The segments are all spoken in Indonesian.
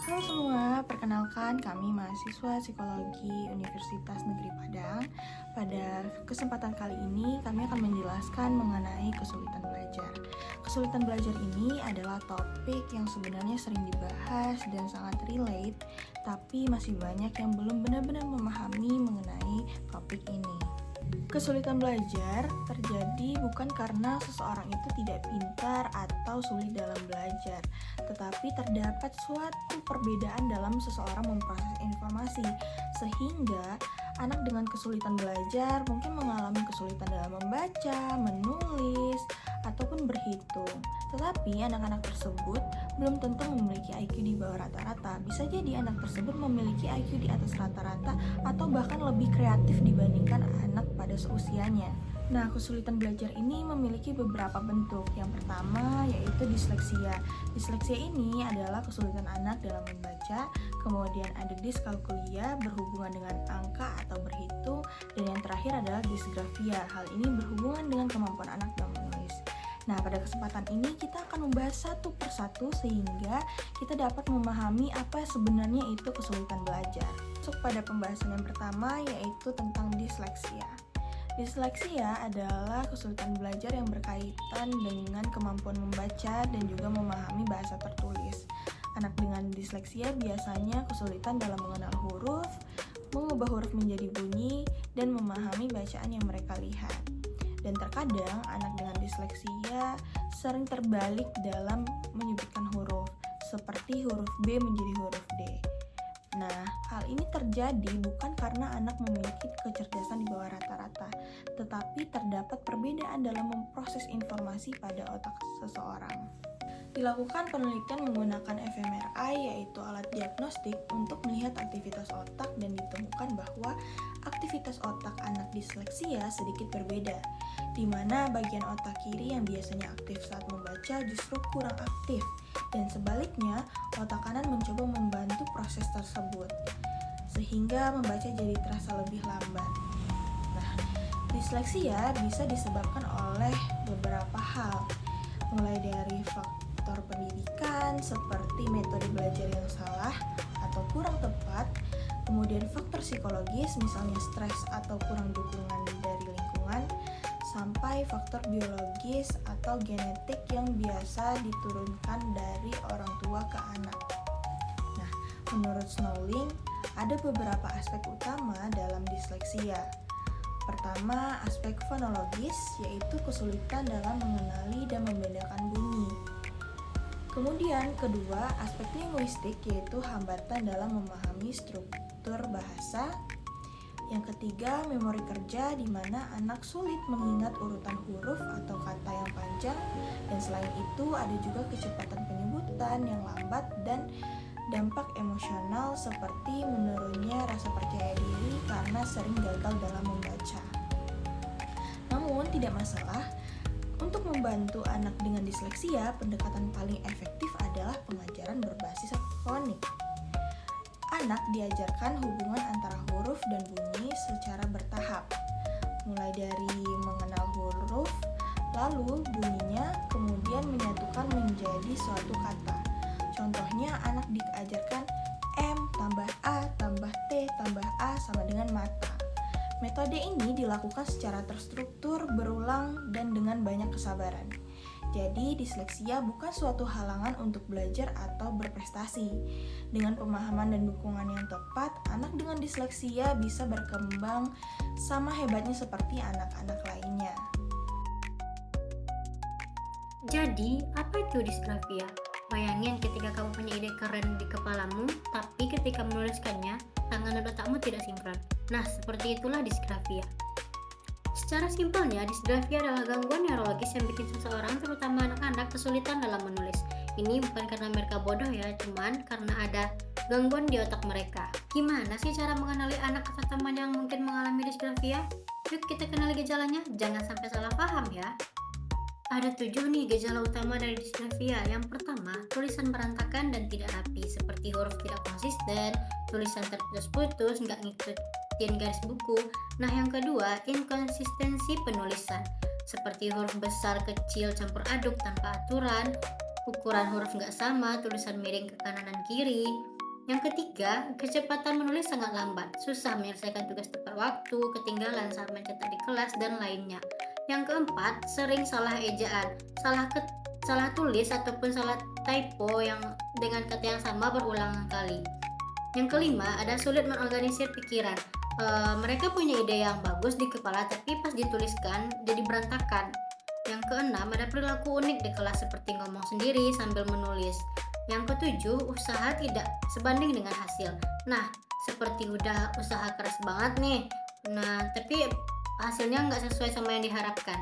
Halo semua, perkenalkan kami mahasiswa Psikologi Universitas Negeri Padang. Pada kesempatan kali ini kami akan menjelaskan mengenai kesulitan belajar. Kesulitan belajar ini adalah topik yang sebenarnya sering dibahas dan sangat relate, tapi masih banyak yang belum benar-benar memahami mengenai topik ini. Kesulitan belajar terjadi bukan karena seseorang itu tidak pintar atau sulit dalam belajar, tetapi terdapat suatu perbedaan dalam seseorang memproses informasi, sehingga anak dengan kesulitan belajar mungkin mengalami kesulitan dalam membaca, menulis, ataupun berhitung. Tetapi anak-anak tersebut belum tentu memiliki IQ di bawah rata-rata. Bisa jadi anak tersebut memiliki IQ di atas rata-rata atau bahkan lebih kreatif dibandingkan anak pada seusianya. Nah, kesulitan belajar ini memiliki beberapa bentuk. Yang pertama yaitu disleksia. Disleksia ini adalah kesulitan anak dalam membaca, kemudian ada diskalkulia berhubungan dengan angka atau berhitung, dan yang terakhir adalah disgrafia. Hal ini berhubungan dengan kemampuan anak dalam menulis. Nah, pada kesempatan ini kita akan membahas satu persatu sehingga kita dapat memahami apa sebenarnya itu kesulitan belajar. Masuk pada pembahasan yang pertama yaitu tentang disleksia. Disleksia adalah kesulitan belajar yang berkaitan dengan kemampuan membaca dan juga memahami bahasa tertulis. Anak dengan disleksia biasanya kesulitan dalam mengenal huruf, mengubah huruf menjadi bunyi, dan memahami bacaan yang mereka lihat. Dan terkadang anak dengan disleksia sering terbalik dalam menyebutkan huruf, seperti huruf B menjadi huruf D. Nah, hal ini terjadi bukan karena anak memiliki kecerdasan di bawah rata-rata, tetapi terdapat perbedaan dalam memproses informasi pada otak seseorang. Dilakukan penelitian menggunakan fMRI, yaitu alat diagnostik untuk melihat aktivitas otak, dan ditemukan bahwa aktivitas otak anak disleksia sedikit berbeda, di mana bagian otak kiri yang biasanya aktif saat membaca justru kurang aktif, dan sebaliknya otak kanan mencoba membantu proses tersebut, sehingga membaca jadi terasa lebih lambat. Nah, disleksia bisa disebabkan oleh beberapa hal, mulai dari faktor pendidikan seperti metode belajar yang salah atau kurang tepat, kemudian faktor psikologis misalnya stres atau kurang dukungan dari lingkungan, sampai faktor biologis atau genetik yang biasa diturunkan dari orang tua ke anak. Nah, menurut Snowling, ada beberapa aspek utama dalam disleksia. Pertama, aspek fonologis, yaitu kesulitan dalam mengenali dan membedakan bunyi. Kemudian kedua, aspek linguistik, yaitu hambatan dalam memahami struktur bahasa. Yang ketiga, memori kerja, di mana anak sulit mengingat urutan huruf atau kata yang panjang. Dan selain itu ada juga kecepatan penyebutan yang lambat dan dampak emosional seperti menurunnya rasa percaya diri karena sering gagal dalam membaca. Namun tidak masalah. Untuk membantu anak dengan disleksia, pendekatan paling efektif adalah pengajaran berbasis fonik. Anak diajarkan hubungan antara huruf dan bunyi secara bertahap, mulai dari mengenal huruf, lalu bunyinya, kemudian menyatukan menjadi suatu kata. Contohnya, anak diajarkan M tambah A tambah T tambah A sama dengan mata. Metode ini dilakukan secara terstruktur, berulang, dan dengan banyak kesabaran. Jadi, disleksia bukan suatu halangan untuk belajar atau berprestasi. Dengan pemahaman dan dukungan yang tepat, anak dengan disleksia bisa berkembang sama hebatnya seperti anak-anak lainnya. Jadi, apa itu disgrafia? Bayangin ketika kamu punya ide keren di kepalamu, tapi ketika menuliskannya, tangan dan otakmu tidak sinkron. Nah, seperti itulah disgrafia. Secara simpelnya, disgrafia adalah gangguan neurologis yang bikin seseorang, terutama anak-anak, kesulitan dalam menulis. Ini bukan karena mereka bodoh ya, cuman karena ada gangguan di otak mereka. Gimana sih cara mengenali anak atau teman yang mungkin mengalami disgrafia? Yuk kita kenali gejalanya, jangan sampai salah paham ya. Ada 7 nih gejala utama dari disgrafia. Yang pertama, tulisan berantakan dan tidak rapi, seperti huruf tidak konsisten, tulisan terputus-putus, nggak ngikutin garis buku. Nah, yang kedua, inkonsistensi penulisan, seperti huruf besar kecil campur aduk tanpa aturan, ukuran huruf nggak sama, tulisan miring ke kanan dan kiri. Yang ketiga, kecepatan menulis sangat lambat, susah menyelesaikan tugas tepat waktu, ketinggalan saat mencetak di kelas, dan lainnya. Yang keempat, sering salah ejaan, salah tulis ataupun salah typo yang dengan kata yang sama berulang kali. Yang kelima, ada sulit mengorganisir pikiran. Mereka punya ide yang bagus di kepala, tapi pas dituliskan jadi berantakan. Yang keenam, ada perilaku unik di kelas seperti ngomong sendiri sambil menulis. Yang ketujuh, usaha tidak sebanding dengan hasil. Nah, seperti udah usaha keras banget nih, tapi hasilnya nggak sesuai sama yang diharapkan.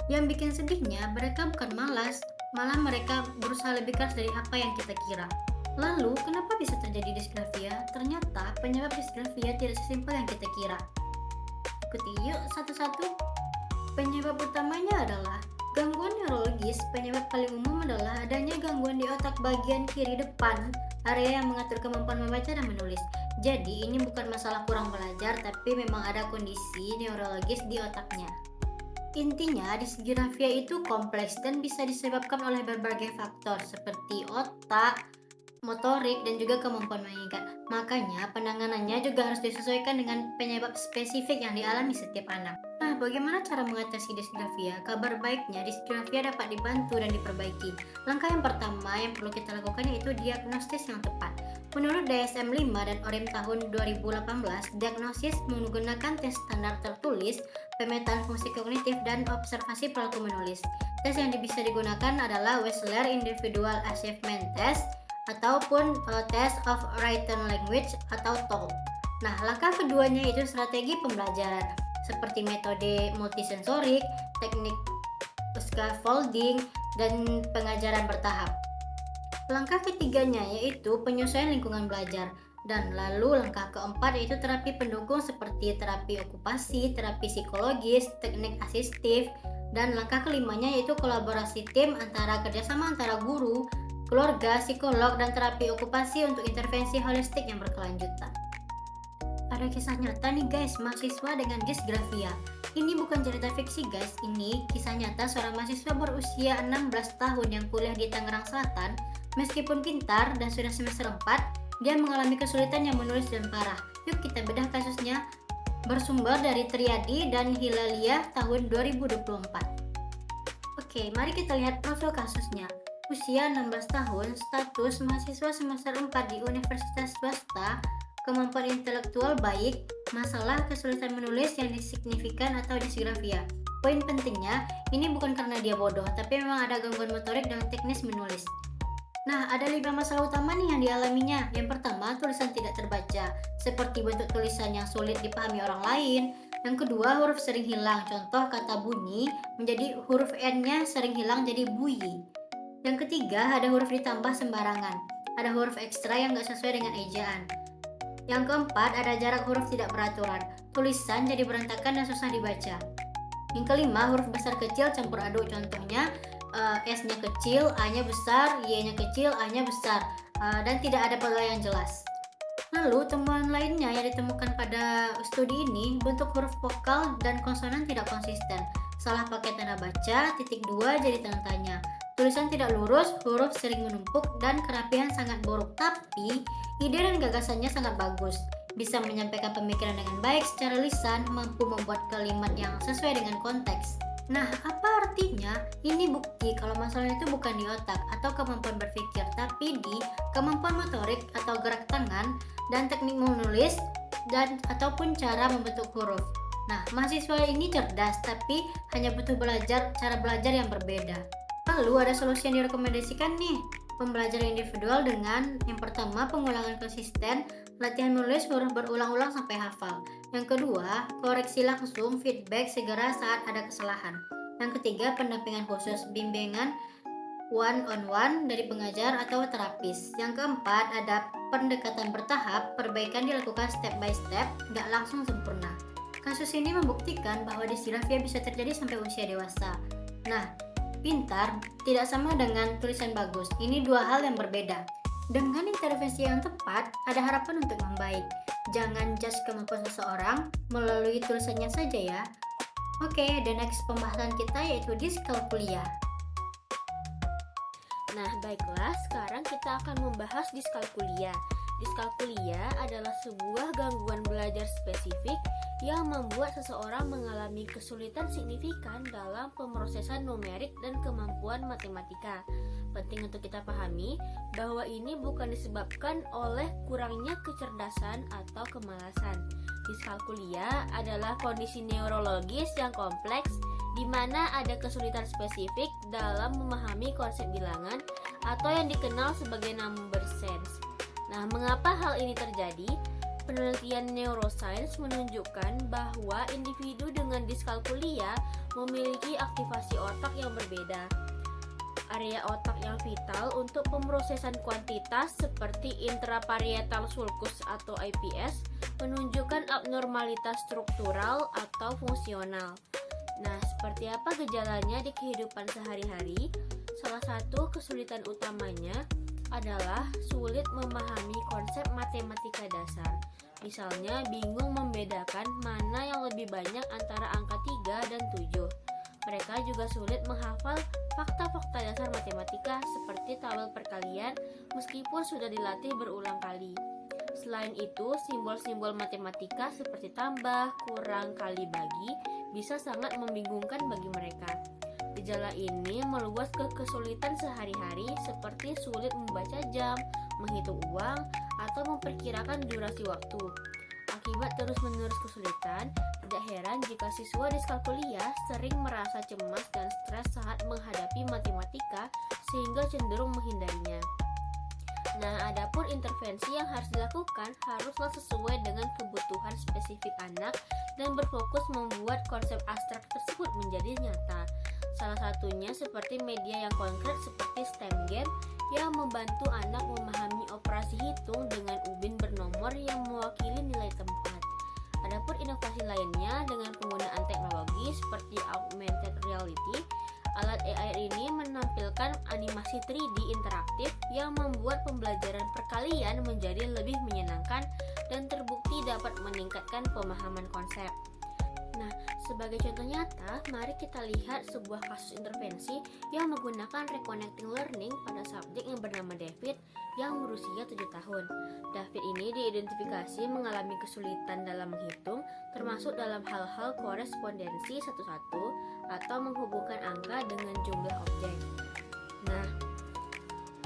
Yang bikin sedihnya, mereka bukan malas, malah mereka berusaha lebih keras dari apa yang kita kira. Lalu, kenapa bisa terjadi disgrafia? Ternyata penyebab disgrafia tidak sesimpel yang kita kira. Ikuti yuk satu-satu. Penyebab utamanya adalah gangguan neurologis. Penyebab paling umum adalah adanya gangguan di otak bagian kiri depan, area yang mengatur kemampuan membaca dan menulis. Jadi ini bukan masalah kurang belajar, tapi memang ada kondisi neurologis di otaknya. Intinya, disgrafia itu kompleks dan bisa disebabkan oleh berbagai faktor seperti otak, motorik, dan juga kemampuan mengingat. Makanya penanganannya juga harus disesuaikan dengan penyebab spesifik yang dialami setiap anak. Nah, bagaimana cara mengatasi disgrafia? Kabar baiknya, disgrafia dapat dibantu dan diperbaiki. Langkah yang pertama yang perlu kita lakukan yaitu diagnosis yang tepat. Menurut DSM-5 dan ORIM tahun 2018, diagnosis menggunakan tes standar tertulis, pemetaan fungsi kognitif, dan observasi perilaku menulis. Tes yang bisa digunakan adalah Wechsler Individual Achievement Test ataupun Test of Written Language atau TOEFL. Nah, langkah keduanya itu strategi pembelajaran seperti metode multisensorik, teknik scaffolding, dan pengajaran bertahap. Langkah ketiganya yaitu penyesuaian lingkungan belajar. Dan lalu langkah keempat yaitu terapi pendukung seperti terapi okupasi, terapi psikologis, teknik asistif, dan langkah kelimanya yaitu kolaborasi tim kerjasama antara guru, keluarga, psikolog, dan terapi okupasi untuk intervensi holistik yang berkelanjutan. Ada kisah nyata nih guys, mahasiswa dengan disgrafia. Ini bukan cerita fiksi guys, ini kisah nyata seorang mahasiswa berusia 16 tahun yang kuliah di Tangerang Selatan. Meskipun pintar dan sudah semester 4, dia mengalami kesulitan yang menulis dan parah. Yuk kita bedah kasusnya. Bersumber dari Triadi dan Hilalia tahun 2024. Oke, mari kita lihat profil kasusnya. Usia 16 tahun, status mahasiswa semester 4 di universitas swasta, kemampuan intelektual baik, masalah kesulitan menulis yang signifikan atau disgrafia. Poin pentingnya, ini bukan karena dia bodoh, tapi memang ada gangguan motorik dan teknis menulis. Nah, ada 5 masalah utama nih yang dialaminya. Yang pertama, tulisan tidak terbaca, seperti bentuk tulisan yang sulit dipahami orang lain. Yang kedua, huruf sering hilang, contoh kata bunyi menjadi huruf N-nya sering hilang jadi buyi. Yang ketiga, ada huruf ditambah sembarangan, ada huruf ekstra yang gak sesuai dengan ejaan. Yang keempat, ada jarak huruf tidak beraturan, tulisan jadi berantakan dan susah dibaca. Yang kelima, huruf besar kecil campur aduk, contohnya S-nya kecil, A-nya besar, Y-nya kecil, A-nya besar, dan tidak ada pola yang jelas. Lalu temuan lainnya yang ditemukan pada studi ini, bentuk huruf vokal dan konsonan tidak konsisten, salah pakai tanda baca, titik 2 jadi tanda tanya, tulisan tidak lurus, huruf sering menumpuk, dan kerapian sangat buruk. Tapi ide dan gagasannya sangat bagus, bisa menyampaikan pemikiran dengan baik secara lisan, mampu membuat kalimat yang sesuai dengan konteks. Nah, apa artinya? Ini bukti kalau masalahnya itu bukan di otak atau kemampuan berpikir, tapi di kemampuan motorik atau gerak tangan dan teknik menulis dan ataupun cara membentuk huruf. Nah, mahasiswa ini cerdas, tapi hanya butuh cara belajar yang berbeda. Lalu ada solusi yang direkomendasikan nih, pembelajaran individual dengan yang pertama pengulangan konsisten, latihan menulis huruf berulang-ulang sampai hafal. Yang kedua, koreksi langsung, feedback segera saat ada kesalahan. Yang ketiga, pendampingan khusus, bimbingan one-on-one dari pengajar atau terapis. Yang keempat, ada pendekatan bertahap, perbaikan dilakukan step by step, gak langsung sempurna. Kasus ini membuktikan bahwa disgrafia bisa terjadi sampai usia dewasa. Nah, pintar tidak sama dengan tulisan bagus. Ini dua hal yang berbeda. Dengan intervensi yang tepat, ada harapan untuk membaik. Jangan judge kemampuan seseorang melalui tulisannya saja ya. Oke, the next pembahasan kita yaitu diskalkulia. Nah, baiklah, sekarang kita akan membahas diskalkulia. Diskalkulia adalah sebuah gangguan belajar spesifik yang membuat seseorang mengalami kesulitan signifikan dalam pemrosesan numerik dan kemampuan matematika. Penting untuk kita pahami bahwa ini bukan disebabkan oleh kurangnya kecerdasan atau kemalasan. Diskalkulia adalah kondisi neurologis yang kompleks di mana ada kesulitan spesifik dalam memahami konsep bilangan atau yang dikenal sebagai number sense. Nah, mengapa hal ini terjadi? Penelitian neuroscience menunjukkan bahwa individu dengan diskalkulia memiliki aktivasi otak yang berbeda. Area otak yang vital untuk pemrosesan kuantitas seperti intraparietal sulcus atau IPS menunjukkan abnormalitas struktural atau fungsional. Nah, seperti apa gejalanya di kehidupan sehari-hari? Salah satu kesulitan utamanya adalah sulit memahami konsep matematika dasar. Misalnya, bingung membedakan mana yang lebih banyak antara angka 3 dan 7. Mereka juga sulit menghafal fakta-fakta dasar matematika seperti tabel perkalian meskipun sudah dilatih berulang kali. Selain itu, simbol-simbol matematika seperti tambah, kurang, kali, bagi bisa sangat membingungkan bagi mereka. Gejala ini meluas ke kesulitan sehari-hari seperti sulit membaca jam, menghitung uang, atau memperkirakan durasi waktu. Akibat terus-menerus kesulitan, tidak heran jika siswa diskalkulia sering merasa cemas dan stres saat menghadapi matematika sehingga cenderung menghindarinya. Nah, adapun intervensi yang harus dilakukan haruslah sesuai dengan kebutuhan spesifik anak dan berfokus membuat konsep abstrak tersebut menjadi nyata. Salah satunya seperti media yang konkret seperti STEM game yang membantu anak memahami operasi hitung dengan ubin bernomor yang mewakili nilai tempat. Adapun inovasi lainnya dengan penggunaan teknologi seperti augmented reality, alat AI ini menampilkan animasi 3D interaktif yang membuat pembelajaran perkalian menjadi lebih menyenangkan dan terbukti dapat meningkatkan pemahaman konsep. Nah, sebagai contoh nyata, mari kita lihat sebuah kasus intervensi yang menggunakan reconnecting learning pada subjek yang bernama David yang berusia 7 tahun. David ini diidentifikasi mengalami kesulitan dalam menghitung, termasuk dalam hal-hal korespondensi satu-satu atau menghubungkan angka dengan jumlah objek. Nah,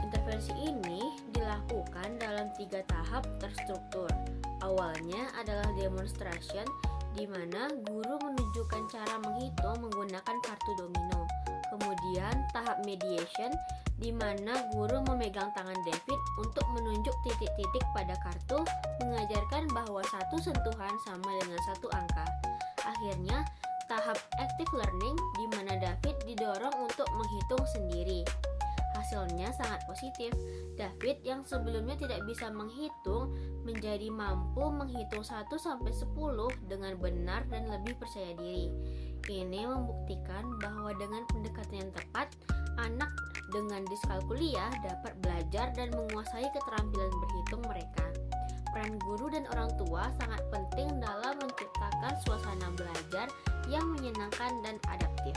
intervensi ini dilakukan dalam 3 tahap terstruktur. Awalnya adalah demonstration, di mana guru menunjukkan cara menghitung menggunakan kartu domino. Kemudian tahap mediation, di mana guru memegang tangan David untuk menunjuk titik-titik pada kartu, mengajarkan bahwa satu sentuhan sama dengan satu angka. Akhirnya, tahap active learning, di mana David didorong untuk menghitung sendiri. Hasilnya sangat positif. David yang sebelumnya tidak bisa menghitung menjadi mampu menghitung 1-10 dengan benar dan lebih percaya diri. Ini membuktikan bahwa dengan pendekatan yang tepat, anak dengan diskalkulia dapat belajar dan menguasai keterampilan berhitung mereka. Peran guru dan orang tua sangat penting dalam menciptakan suasana belajar yang menyenangkan dan adaptif.